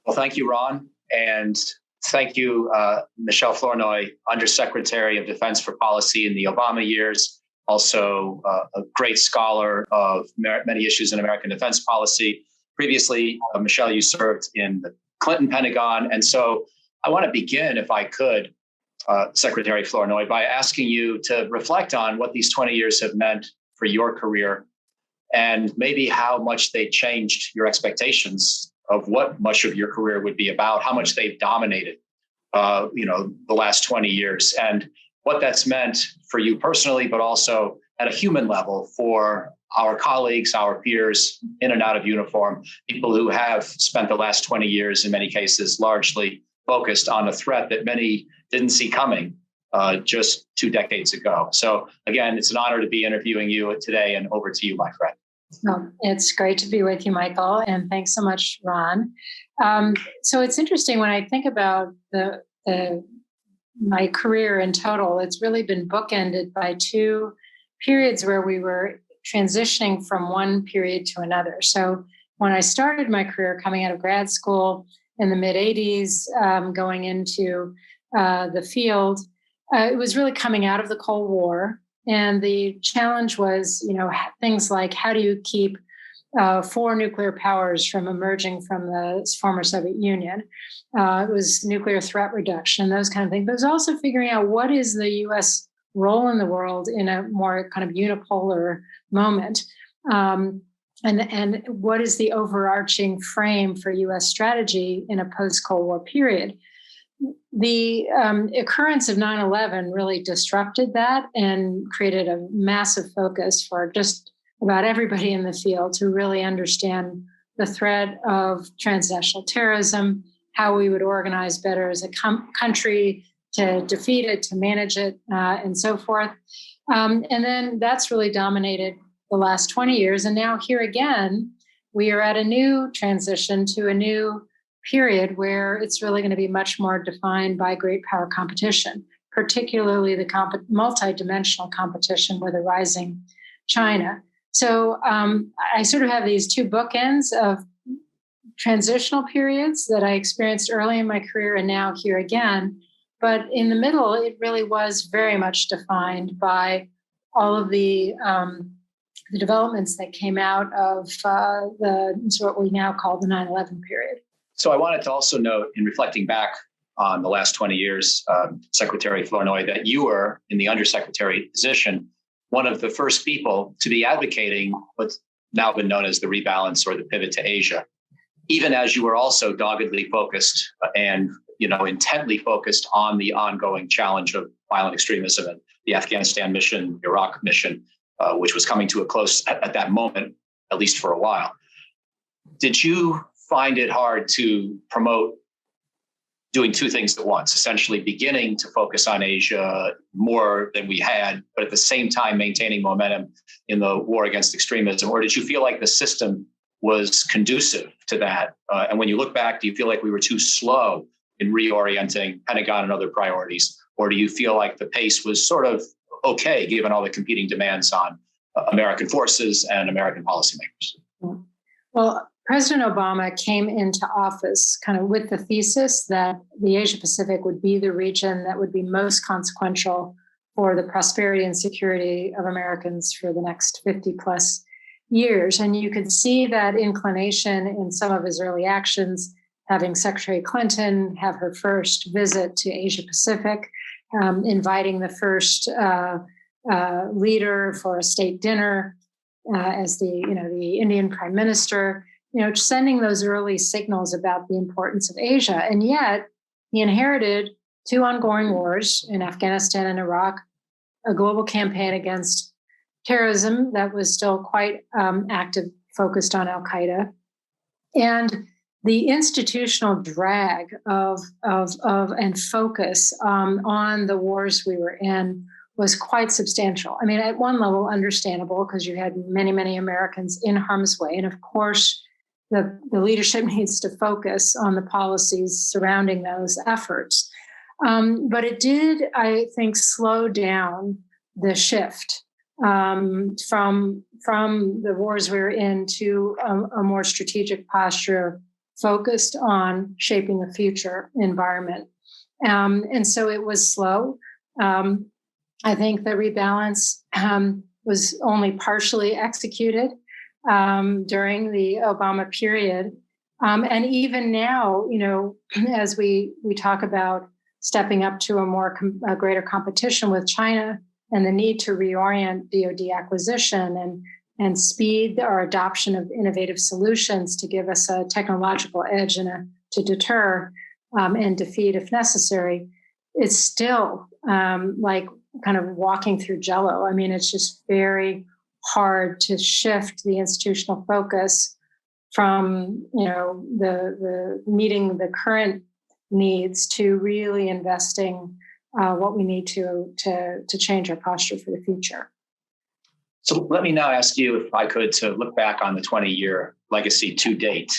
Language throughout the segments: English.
Well, thank you, Ron. And thank you, Michele Flournoy, Undersecretary of Defense for Policy in the Obama years, also a great scholar of many issues in American defense policy. Previously, Michele, you served in the Clinton Pentagon. And so I want to begin, if I could, Secretary Flournoy, by asking you to reflect on what these 20 years have meant for your career and maybe how much they changed your expectations of what much of your career would be about, how much they've dominated, the last 20 years, and what that's meant for you personally, but also at a human level for our colleagues, our peers in and out of uniform, people who have spent the last 20 years, in many cases, largely focused on a threat that many didn't see coming just 2 decades ago. So again, it's an honor to be interviewing you today, and over to you, my friend. Well, it's great to be with you, Michael, and thanks so much, Ron. So it's interesting when I think about my career in total, it's really been bookended by 2 periods where we were transitioning from one period to another. So when I started my career coming out of grad school in the mid-'80s, going into the field, it was really coming out of the Cold War. And the challenge was, things like how do you keep 4 nuclear powers from emerging from the former Soviet Union? It was nuclear threat reduction, those kind of things. But it was also figuring out what is the U.S. role in the world in a more kind of unipolar moment. And what is the overarching frame for U.S. strategy in a post-Cold War period? The occurrence of 9/11 really disrupted that and created a massive focus for just about everybody in the field to really understand the threat of transnational terrorism, how we would organize better as a country to defeat it, to manage it, and so forth. And then that's really dominated the last 20 years. And now here again, we are at a new transition to a new period where it's really going to be much more defined by great power competition, particularly the multidimensional competition with a rising China. So I sort of have these 2 bookends of transitional periods that I experienced early in my career and now here again. But in the middle, it really was very much defined by all of the developments that came out of what we now call the 9/11 period. So I wanted to also note, in reflecting back on the last 20 years, Secretary Flournoy, that you were in the undersecretary position, one of the first people to be advocating what's now been known as the rebalance or the pivot to Asia, even as you were also doggedly focused and intently focused on the ongoing challenge of violent extremism and the Afghanistan mission, Iraq mission, which was coming to a close at that moment, at least for a while. Did you find it hard to promote doing 2 things at once, essentially beginning to focus on Asia more than we had, but at the same time maintaining momentum in the war against extremism? Or did you feel like the system was conducive to that? And when you look back, do you feel like we were too slow in reorienting Pentagon and other priorities? Or do you feel like the pace was sort of okay, given all the competing demands on American forces and American policymakers? Well, President Obama came into office kind of with the thesis that the Asia Pacific would be the region that would be most consequential for the prosperity and security of Americans for the next 50 plus years. And you could see that inclination in some of his early actions, having Secretary Clinton have her first visit to Asia Pacific, inviting the first leader for a state dinner as the Indian Prime Minister, sending those early signals about the importance of Asia. And yet he inherited 2 ongoing wars in Afghanistan and Iraq, a global campaign against terrorism that was still quite active, focused on Al-Qaeda, and the institutional drag of and focus on the wars we were in was quite substantial. I mean, at one level, understandable, because you had many, many Americans in harm's way. And of course, the leadership needs to focus on the policies surrounding those efforts. But it did, I think, slow down the shift from the wars we were in to a more strategic posture focused on shaping the future environment. And so it was slow. I think the rebalance was only partially executed during the Obama period. And even now, as we talk about stepping up to a greater competition with China and the need to reorient DoD acquisition and speed our adoption of innovative solutions to give us a technological edge and to deter and defeat if necessary, it's still like kind of walking through Jello. I mean, it's just very hard to shift the institutional focus from the meeting the current needs to really investing what we need to change our posture for the future. So let me now ask you, if I could, to look back on the 20-year legacy to date,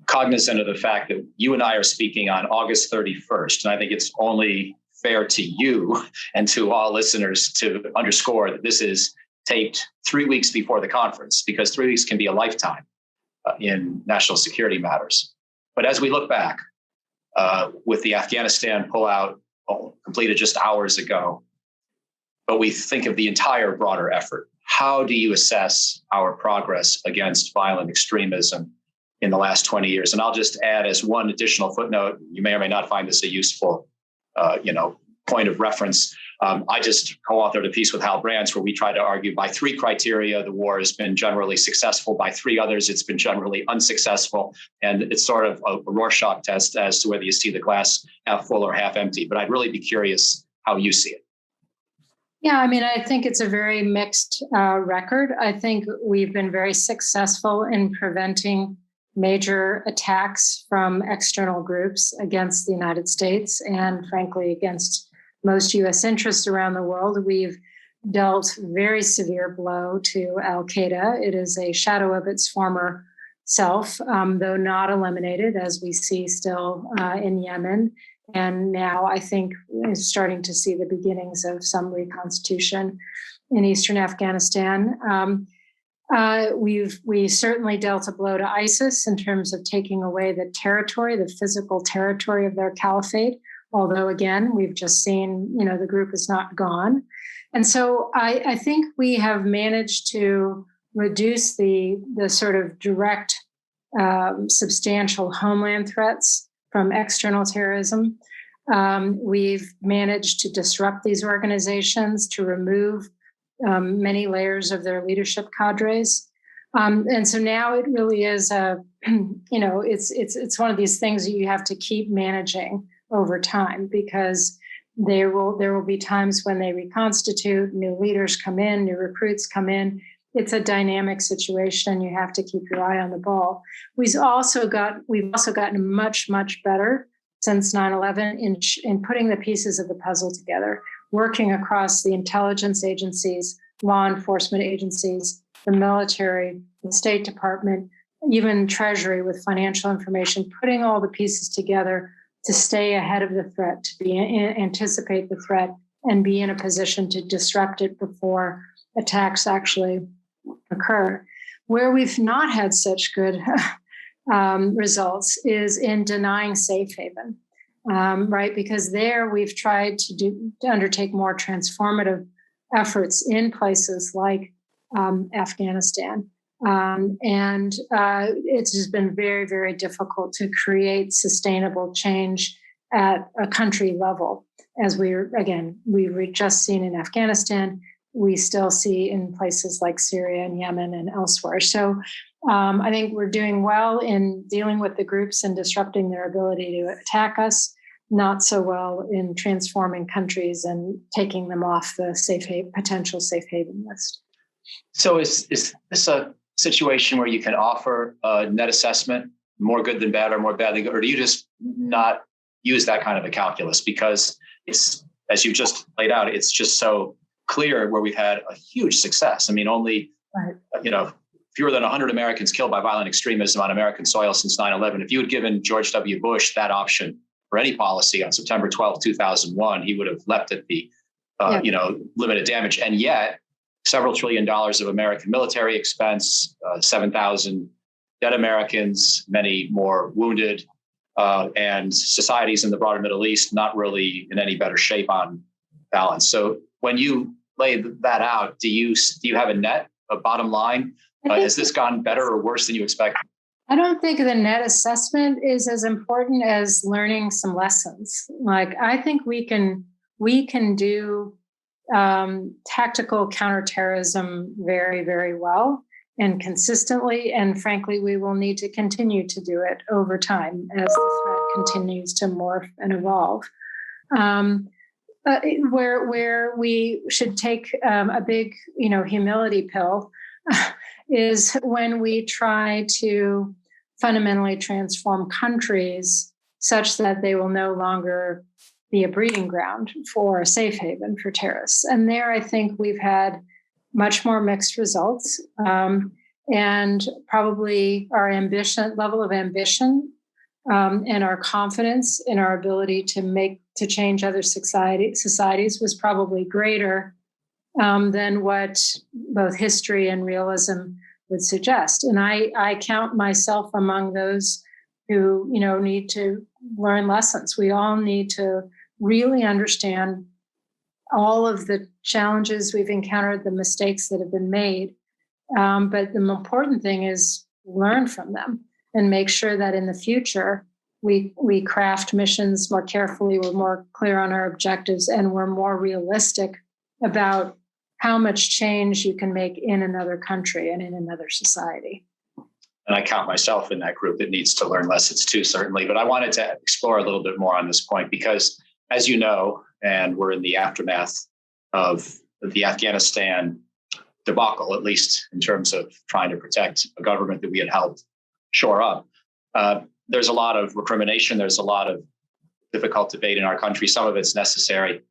cognizant of the fact that you and I are speaking on August 31st, and I think it's only fair to you and to all listeners to underscore that this is taped 3 weeks before the conference, because 3 weeks can be a lifetime in national security matters. But as we look back with the Afghanistan pullout completed just hours ago, but we think of the entire broader effort, how do you assess our progress against violent extremism in the last 20 years? And I'll just add as one additional footnote, you may or may not find this a useful point of reference. I just co-authored a piece with Hal Brands where we try to argue by 3 criteria, the war has been generally successful. By 3 others, it's been generally unsuccessful. And it's sort of a Rorschach test as to whether you see the glass half full or half empty. But I'd really be curious how you see it. Yeah, I mean, I think it's a very mixed record. I think we've been very successful in preventing major attacks from external groups against the United States and, frankly, against most U.S. interests around the world. We've dealt very severe blow to al-Qaeda. It is a shadow of its former self, though not eliminated, as we see still in Yemen. And now I think we're starting to see the beginnings of some reconstitution in eastern Afghanistan. We certainly dealt a blow to ISIS in terms of taking away the territory, the physical territory of their caliphate. Although, again, we've just seen, the group is not gone. And so I think we have managed to reduce the sort of direct, substantial homeland threats from external terrorism. We've managed to disrupt these organizations, to remove many layers of their leadership cadres. And so now it really is it's one of these things that you have to keep managing over time, because there will be times when they reconstitute, new leaders come in, new recruits come in. It's a dynamic situation. You have to keep your eye on the ball. We've also gotten much, much better since 9/11 in putting the pieces of the puzzle together, working across the intelligence agencies, law enforcement agencies, the military, the State Department, even Treasury with financial information, putting all the pieces together to stay ahead of the threat, to anticipate the threat and be in a position to disrupt it before attacks actually occur. Where we've not had such good results is in denying safe haven, right? Because there we've tried to undertake more transformative efforts in places like Afghanistan. And it's just been very, very difficult to create sustainable change at a country level. As we've just seen in Afghanistan, we still see in places like Syria and Yemen and elsewhere. So I think we're doing well in dealing with the groups and disrupting their ability to attack us, not so well in transforming countries and taking them off the potential safe haven list. So is this a situation where you can offer a net assessment, more good than bad or more bad than good, or do you just not use that kind of a calculus? Because it's, as you just laid out, it's just so clear where we've had a huge success. I mean, only, fewer than 100 Americans killed by violent extremism on American soil since 9/11. If you had given George W. Bush that option for any policy on September 12, 2001, he would have leapt at the, limited damage. And yet, several $1 trillion of American military expense, 7,000 dead Americans, many more wounded, and societies in the broader Middle East not really in any better shape on balance. So when you lay that out, do you have a bottom line? Has this gone better or worse than you expected? I don't think the net assessment is as important as learning some lessons. Like, I think we can do tactical counterterrorism very, very well and consistently. And frankly, we will need to continue to do it over time as the threat continues to morph and evolve. Where we should take a big, humility pill is when we try to fundamentally transform countries such that they will no longer be a breeding ground for a safe haven for terrorists. And there, I think we've had much more mixed results, and probably our level of ambition, and our confidence in our ability to change other societies was probably greater than what both history and realism would suggest. And I count myself among those who, need to learn lessons. We all need to really understand all of the challenges we've encountered, the mistakes that have been made. But the important thing is learn from them and make sure that in the future we craft missions more carefully, we're more clear on our objectives, and we're more realistic about how much change you can make in another country and in another society. And I count myself in that group that needs to learn lessons too, certainly. But I wanted to explore a little bit more on this point because, as you know, and we're in the aftermath of the Afghanistan debacle, at least in terms of trying to protect a government that we had helped shore up. There's a lot of recrimination. There's a lot of difficult debate in our country. Some of it's necessary.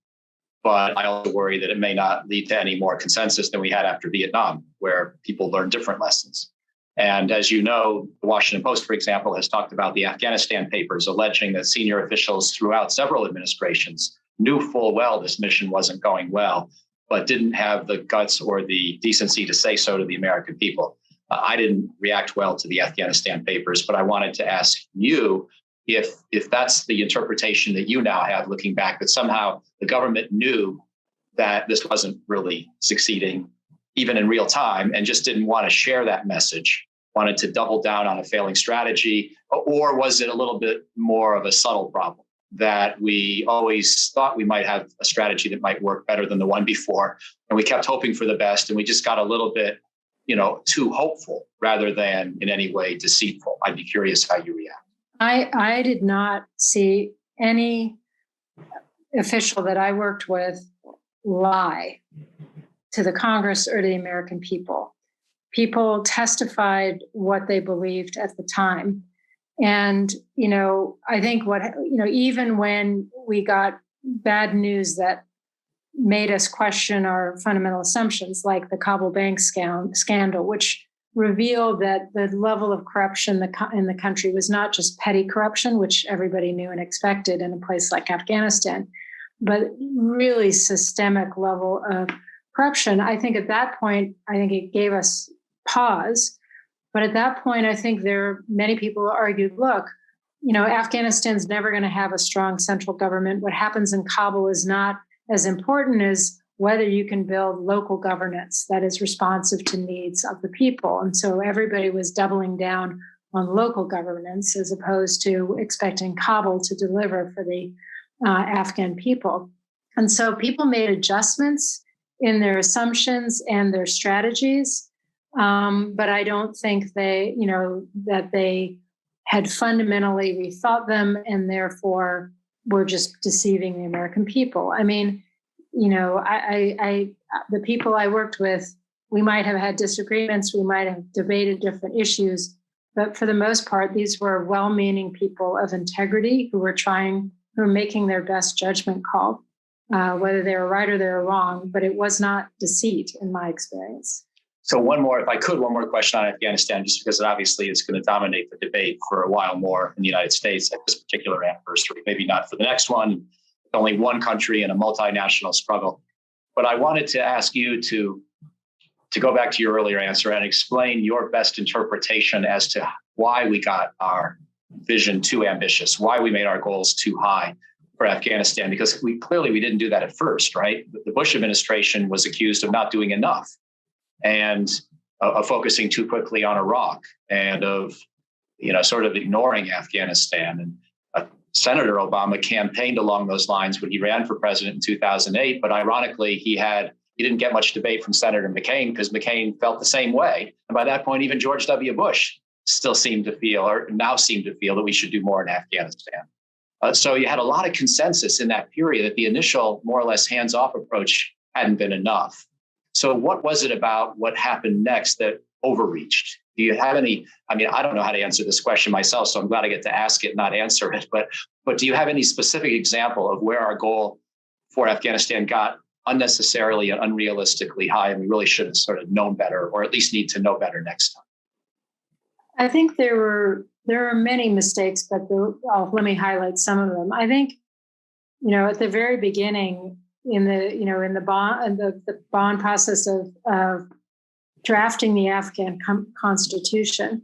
But I also worry that it may not lead to any more consensus than we had after Vietnam, where people learned different lessons. And as you know, the Washington Post, for example, has talked about the Afghanistan papers, alleging that senior officials throughout several administrations knew full well this mission wasn't going well, but didn't have the guts or the decency to say so to the American people. I didn't react well to the Afghanistan papers, but I wanted to ask you if that's the interpretation that you now have looking back, that somehow the government knew that this wasn't really succeeding, even in real time, and just didn't want to share that message, wanted to double down on a failing strategy, or was it a little bit more of a subtle problem that we always thought we might have a strategy that might work better than the one before, and we kept hoping for the best, and we just got a little bit, too hopeful rather than in any way deceitful? I'd be curious how you react. I did not see any official that I worked with lie to the Congress or to the American people. People testified what they believed at the time. And, I think even when we got bad news that made us question our fundamental assumptions, like the Kabul bank scandal, which revealed that the level of corruption in the country was not just petty corruption, which everybody knew and expected in a place like Afghanistan, but really systemic level of corruption. I think at that point, it gave us pause. But at that point, I think many people argued, look, Afghanistan's never going to have a strong central government. What happens in Kabul is not as important as whether you can build local governance that is responsive to needs of the people. And so everybody was doubling down on local governance as opposed to expecting Kabul to deliver for the Afghan people. And so people made adjustments in their assumptions and their strategies. But I don't think that they had fundamentally rethought them and therefore were just deceiving the American people. I mean, the people I worked with, we might have had disagreements, we might have debated different issues, but for the most part, these were well-meaning people of integrity who were making their best judgment call, whether they were right or they were wrong, but it was not deceit in my experience. So one more question on Afghanistan, just because obviously it's going to dominate the debate for a while more in the United States at this particular anniversary, maybe not for the next one. Only one country in a multinational struggle. But I wanted to ask you to to go back to your earlier answer and explain your best interpretation as to why we got our vision too ambitious, why we made our goals too high for Afghanistan, because we didn't do that at first, right? The Bush administration was accused of not doing enough and of focusing too quickly on Iraq and of, sort of ignoring Afghanistan. And Senator Obama campaigned along those lines when he ran for president in 2008. But ironically, he didn't get much debate from Senator McCain because McCain felt the same way. And by that point, even George W. Bush still seemed to feel that we should do more in Afghanistan. So you had a lot of consensus in that period that the initial more or less hands-off approach hadn't been enough. So what was it about what happened next that overreached? Do you have any, I don't know how to answer this question myself, so I'm glad I get to ask it, not answer it. But do you have any specific example of where our goal for Afghanistan got unnecessarily and unrealistically high, and we really should have sort of known better, or at least need to know better next time? I think there are many mistakes, but let me highlight some of them. I think, at the very beginning, in the bond process of drafting the Afghan constitution,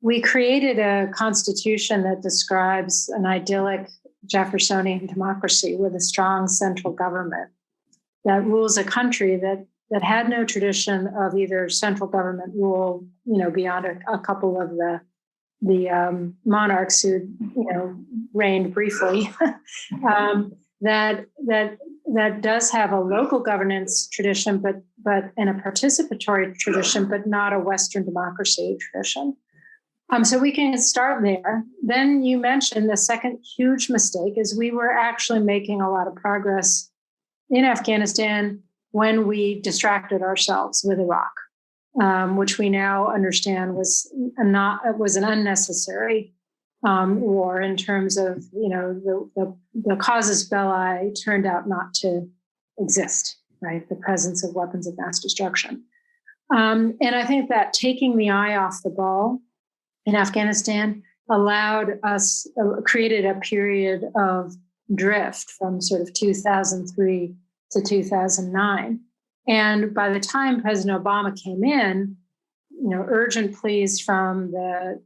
we created a constitution that describes an idyllic Jeffersonian democracy with a strong central government that rules a country that had no tradition of either central government rule, beyond a couple of the monarchs who, reigned briefly, that does have a local governance tradition, but and a participatory tradition, but not a Western democracy tradition. So we can start there. Then you mentioned the second huge mistake is we were actually making a lot of progress in Afghanistan when we distracted ourselves with Iraq, which we now understand was an unnecessary war in terms of, the casus belli turned out not to exist, right? The presence of weapons of mass destruction. And I think that taking the eye off the ball in Afghanistan created a period of drift from sort of 2003 to 2009. And by the time President Obama came in, urgent pleas from the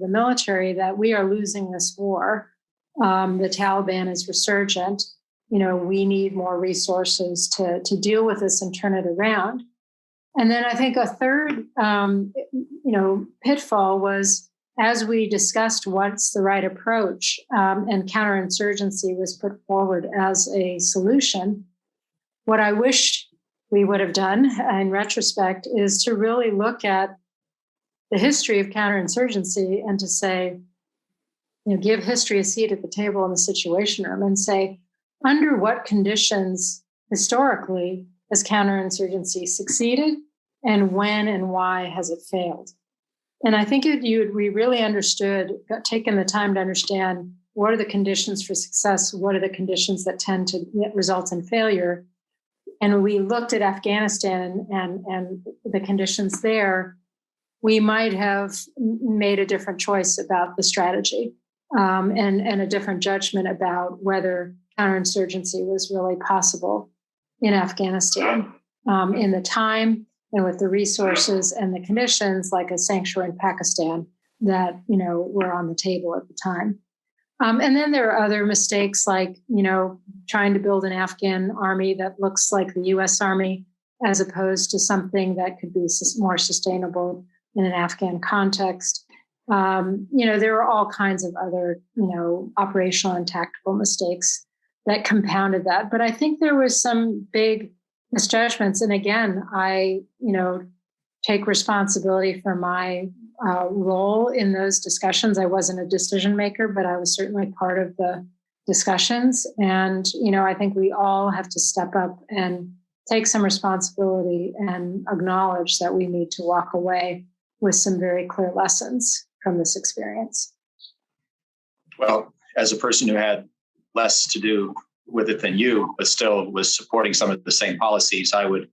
military that we are losing this war. The Taliban is resurgent. We need more resources to deal with this and turn it around. And then I think a third, pitfall was, as we discussed what's the right approach, and counterinsurgency was put forward as a solution. What I wish we would have done in retrospect is to really look at the history of counterinsurgency and to say, give history a seat at the table in the Situation Room and say, under what conditions historically has counterinsurgency succeeded, and when and why has it failed? And I think we really taken the time to understand what are the conditions for success, what are the conditions that tend to result in failure. And we looked at Afghanistan and the conditions there, we might have made a different choice about the strategy, and a different judgment about whether counterinsurgency was really possible in Afghanistan, in the time and with the resources and the conditions, like a sanctuary in Pakistan that, were on the table at the time. And then there are other mistakes like, trying to build an Afghan army that looks like the US Army, as opposed to something that could be more sustainable in an Afghan context. There are all kinds of other, operational and tactical mistakes that compounded that. But I think there was some big misjudgments. And again, I, take responsibility for my role in those discussions. I wasn't a decision maker, but I was certainly part of the discussions. And, I think we all have to step up and take some responsibility and acknowledge that we need to walk away with some very clear lessons from this experience. Well, as a person who had less to do with it than you, but still was supporting some of the same policies, I would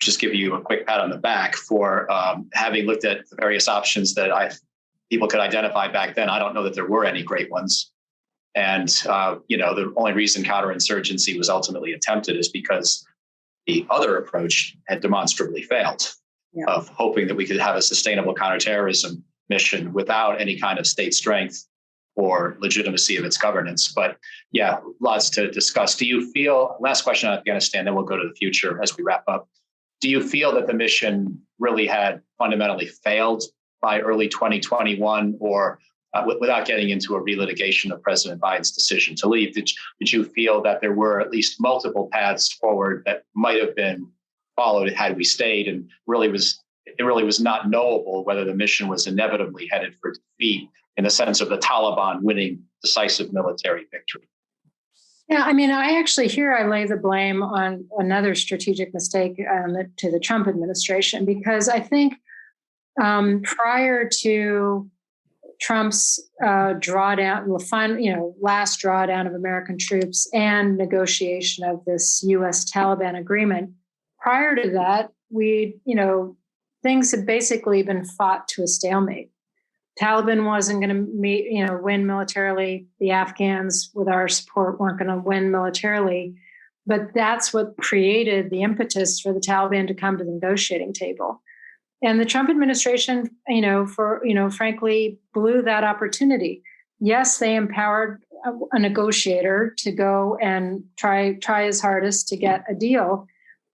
just give you a quick pat on the back for having looked at the various options that people could identify back then. I don't know that there were any great ones. And, the only reason counterinsurgency was ultimately attempted is because, the other approach had demonstrably failed, of hoping that we could have a sustainable counterterrorism mission without any kind of state strength or legitimacy of its governance. But yeah, lots to discuss. Do you feel, last question on Afghanistan, then we'll go to the future as we wrap up. Do you feel that the mission really had fundamentally failed by early 2021, or without getting into a relitigation of President Biden's decision to leave, did you feel that there were at least multiple paths forward that might have been followed had we stayed, and it really was not knowable whether the mission was inevitably headed for defeat in the sense of the Taliban winning decisive military victory? Yeah, I mean, I lay the blame on another strategic mistake to the Trump administration, because I think prior to Trump's drawdown, last drawdown of American troops and negotiation of this U.S.-Taliban agreement, prior to that, things had basically been fought to a stalemate. Taliban wasn't going to win militarily. The Afghans, with our support, weren't going to win militarily. But that's what created the impetus for the Taliban to come to the negotiating table. And the Trump administration, frankly, blew that opportunity. Yes, they empowered a negotiator to go and try his hardest to get a deal,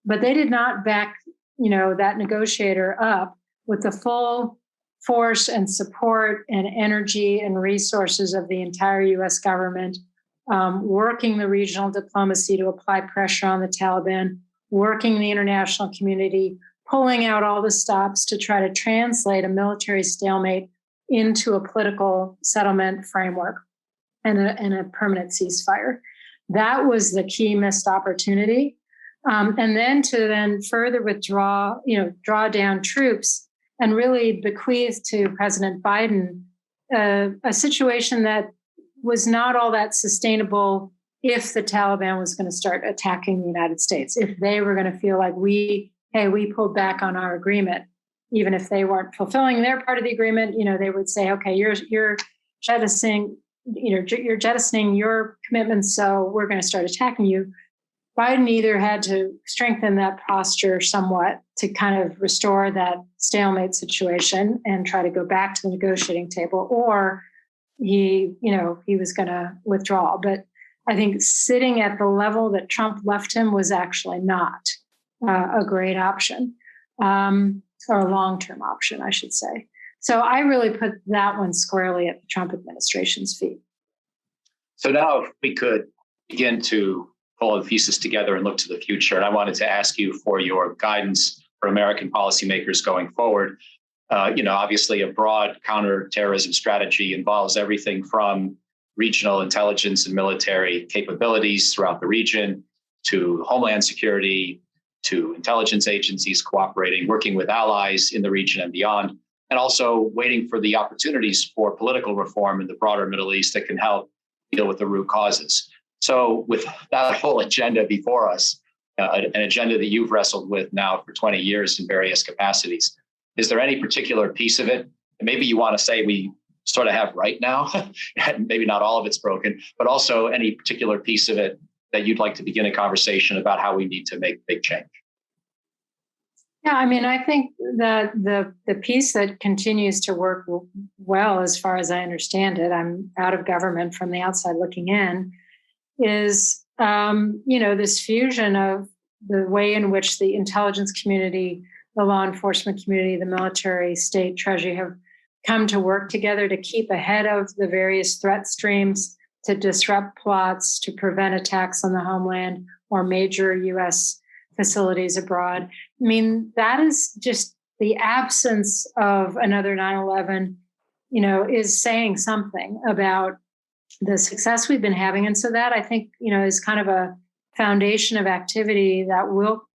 but they did not back, that negotiator up with the full force and support and energy and resources of the entire U.S. government, working the regional diplomacy to apply pressure on the Taliban, working the international community, pulling out all the stops to try to translate a military stalemate into a political settlement framework and a permanent ceasefire. That was the key missed opportunity. And then to further withdraw, draw down troops and really bequeath to President Biden a situation that was not all that sustainable if the Taliban was going to start attacking the United States, if they were going to feel like we pulled back on our agreement, even if they weren't fulfilling their part of the agreement. They would say, okay, you're jettisoning, you're jettisoning your commitments, so we're going to start attacking you. Biden either had to strengthen that posture somewhat to kind of restore that stalemate situation and try to go back to the negotiating table, or he was going to withdraw. But I think sitting at the level that Trump left him was actually not a great option, or a long-term option, I should say. So I really put that one squarely at the Trump administration's feet. So now if we could begin to pull the pieces together and look to the future, and I wanted to ask you for your guidance for American policymakers going forward. Obviously a broad counterterrorism strategy involves everything from regional intelligence and military capabilities throughout the region to homeland security, to intelligence agencies cooperating, working with allies in the region and beyond, and also waiting for the opportunities for political reform in the broader Middle East that can help deal with the root causes. So with that whole agenda before us, an agenda that you've wrestled with now for 20 years in various capacities, is there any particular piece of it, and maybe you want to say we sort of have right now, and maybe not all of it's broken, but also any particular piece of it that you'd like to begin a conversation about how we need to make big change? Yeah, I mean, I think that the piece that continues to work well, as far as I understand it, I'm out of government from the outside looking in, is, this fusion of the way in which the intelligence community, the law enforcement community, the military, state, treasury have come to work together to keep ahead of the various threat streams, to disrupt plots, to prevent attacks on the homeland or major U.S. facilities abroad. I mean, that is just the absence of another 9/11, is saying something about the success we've been having. And so that, I think, is kind of a foundation of activity that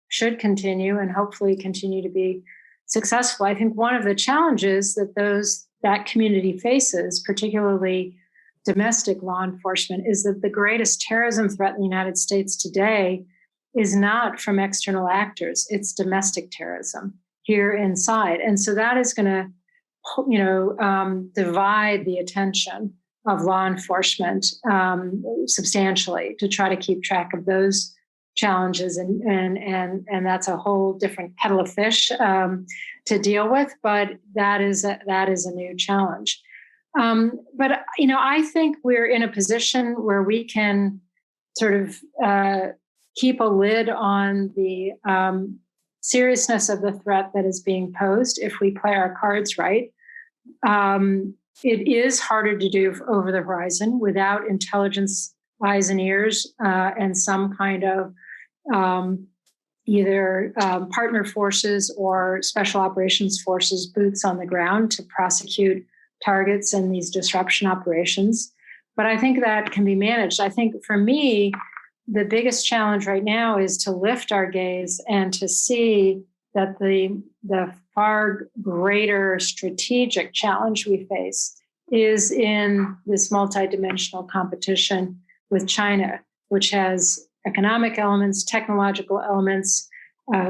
should continue and hopefully continue to be successful. I think one of the challenges that community faces, particularly domestic law enforcement, is that the greatest terrorism threat in the United States today is not from external actors. It's domestic terrorism here inside. And so that is going to, divide the attention of law enforcement substantially to try to keep track of those challenges, and that's a whole different kettle of fish to deal with. But that is a new challenge. But I think we're in a position where we can sort of keep a lid on the seriousness of the threat that is being posed if we play our cards right. It is harder to do over the horizon without intelligence eyes and ears and some kind of either partner forces or special operations forces boots on the ground to prosecute targets in these disruption operations. But I think that can be managed. I think for me, the biggest challenge right now is to lift our gaze and to see that the far greater strategic challenge we face is in this multidimensional competition with China, which has economic elements, technological elements,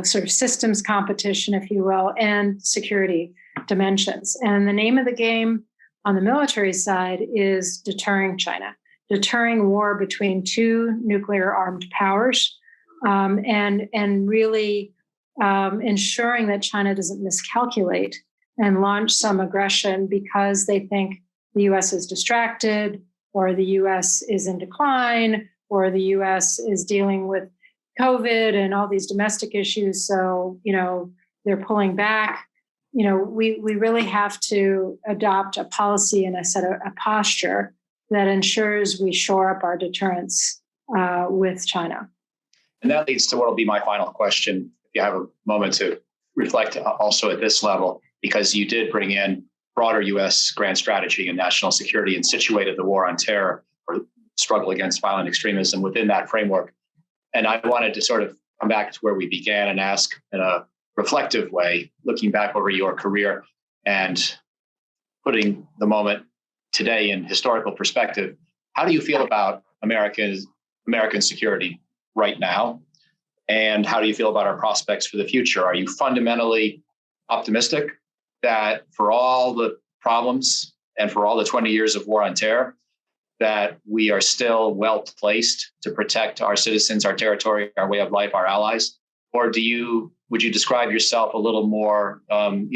sort of systems competition, if you will, and security dimensions. And the name of the game on the military side is deterring China, deterring war between two nuclear armed powers, and really ensuring that China doesn't miscalculate and launch some aggression because they think the U.S. is distracted, or the U.S. is in decline, or the U.S. is dealing with COVID and all these domestic issues. So, they're pulling back. We really have to adopt a policy and a posture that ensures we shore up our deterrence with China. And that leads to what will be my final question. If you have a moment to reflect also at this level, because you did bring in broader U.S. grand strategy and national security and situated the war on terror or struggle against violent extremism within that framework. And I wanted to sort of come back to where we began and ask in a reflective way, looking back over your career and putting the moment today in historical perspective, how do you feel about American security right now? And how do you feel about our prospects for the future? Are you fundamentally optimistic that for all the problems and for all the 20 years of war on terror, that we are still well placed to protect our citizens, our territory, our way of life, our allies? Or would you describe yourself a little more, in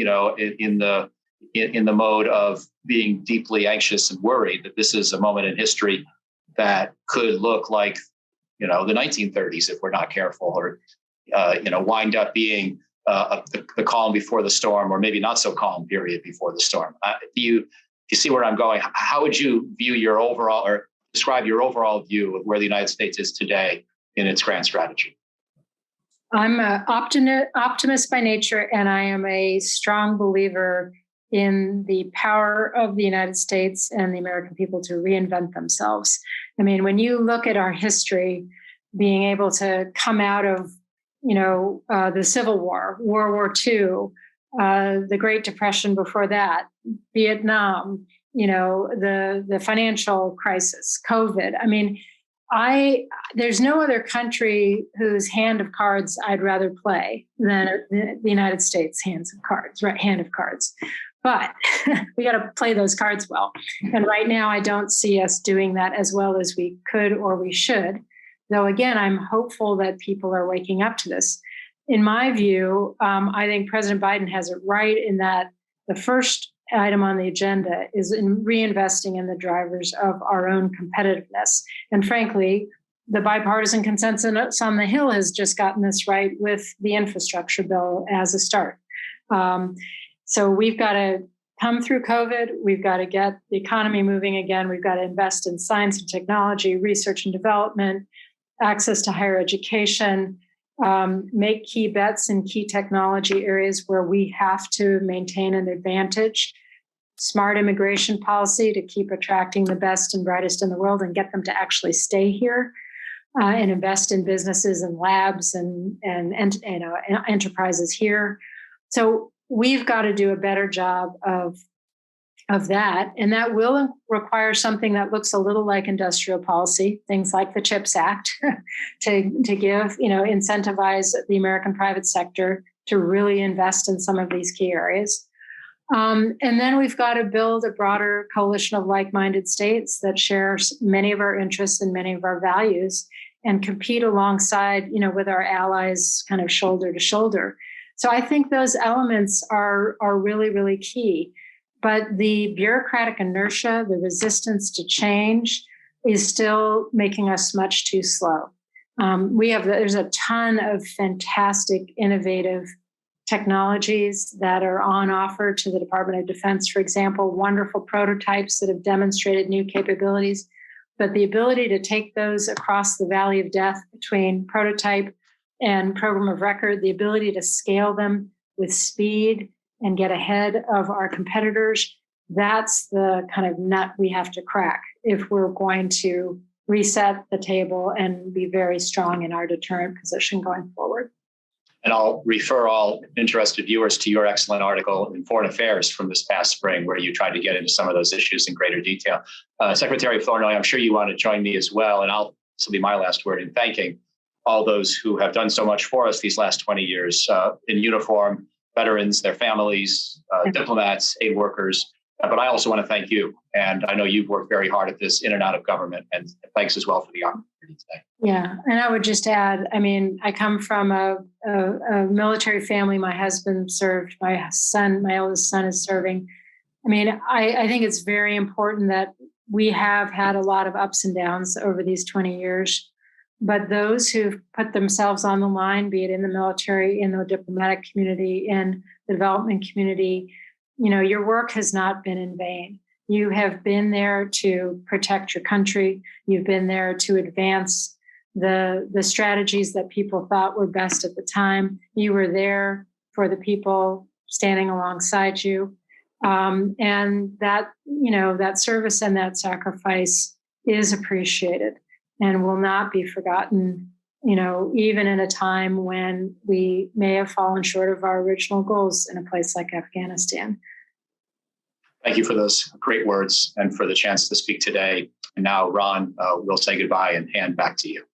the mode of being deeply anxious and worried that this is a moment in history that could look like, the 1930s if we're not careful, or wind up being the calm before the storm, or maybe not so calm period before the storm? Do you see where I'm going? How would you view your overall, or describe your overall view of where the United States is today in its grand strategy? I'm an optimist by nature, and I am a strong believer in the power of the United States and the American people to reinvent themselves. I mean, when you look at our history, being able to come out of, the Civil War, World War II, the Great Depression before that, Vietnam, the financial crisis, COVID. I mean, there's no other country whose hand of cards I'd rather play than the United States hand of cards. But we got to play those cards well. And right now, I don't see us doing that as well as we could or we should. Though, again, I'm hopeful that people are waking up to this. In my view, I think President Biden has it right in that the first item on the agenda is in reinvesting in the drivers of our own competitiveness. And frankly, the bipartisan consensus on the Hill has just gotten this right with the infrastructure bill as a start. So we've got to come through COVID. We've got to get the economy moving again. We've got to invest in science and technology, research and development, access to higher education, make key bets in key technology areas where we have to maintain an advantage, smart immigration policy to keep attracting the best and brightest in the world and get them to actually stay here, and invest in businesses and labs and enterprises here. So we've got to do a better job of that. And that will require something that looks a little like industrial policy, things like the CHIPS Act, to give, incentivize the American private sector to really invest in some of these key areas. And then we've got to build a broader coalition of like-minded states that share many of our interests and many of our values and compete alongside, with our allies kind of shoulder to shoulder. So I think those elements are really, really key. But the bureaucratic inertia, the resistance to change is still making us much too slow. There's a ton of fantastic, innovative technologies that are on offer to the Department of Defense, for example, wonderful prototypes that have demonstrated new capabilities. But the ability to take those across the valley of death between prototype and program of record, the ability to scale them with speed and get ahead of our competitors, that's the kind of nut we have to crack if we're going to reset the table and be very strong in our deterrent position going forward. And I'll refer all interested viewers to your excellent article in Foreign Affairs from this past spring, where you tried to get into some of those issues in greater detail. Secretary Flournoy, I'm sure you want to join me as well, and this will be my last word in thanking all those who have done so much for us these last 20 years in uniform, veterans, their families, diplomats, aid workers. But I also want to thank you. And I know you've worked very hard at this in and out of government. And thanks as well for the opportunity today. Yeah. And I would just add, I come from a military family. My husband served, my oldest son is serving. I think it's very important that we have had a lot of ups and downs over these 20 years. But those who've put themselves on the line, be it in the military, in the diplomatic community, in the development community, your work has not been in vain. You have been there to protect your country. You've been there to advance the strategies that people thought were best at the time. You were there for the people standing alongside you. And that service and that sacrifice is appreciated and will not be forgotten, even in a time when we may have fallen short of our original goals in a place like Afghanistan. Thank you for those great words and for the chance to speak today. And now, Ron, we'll say goodbye and hand back to you.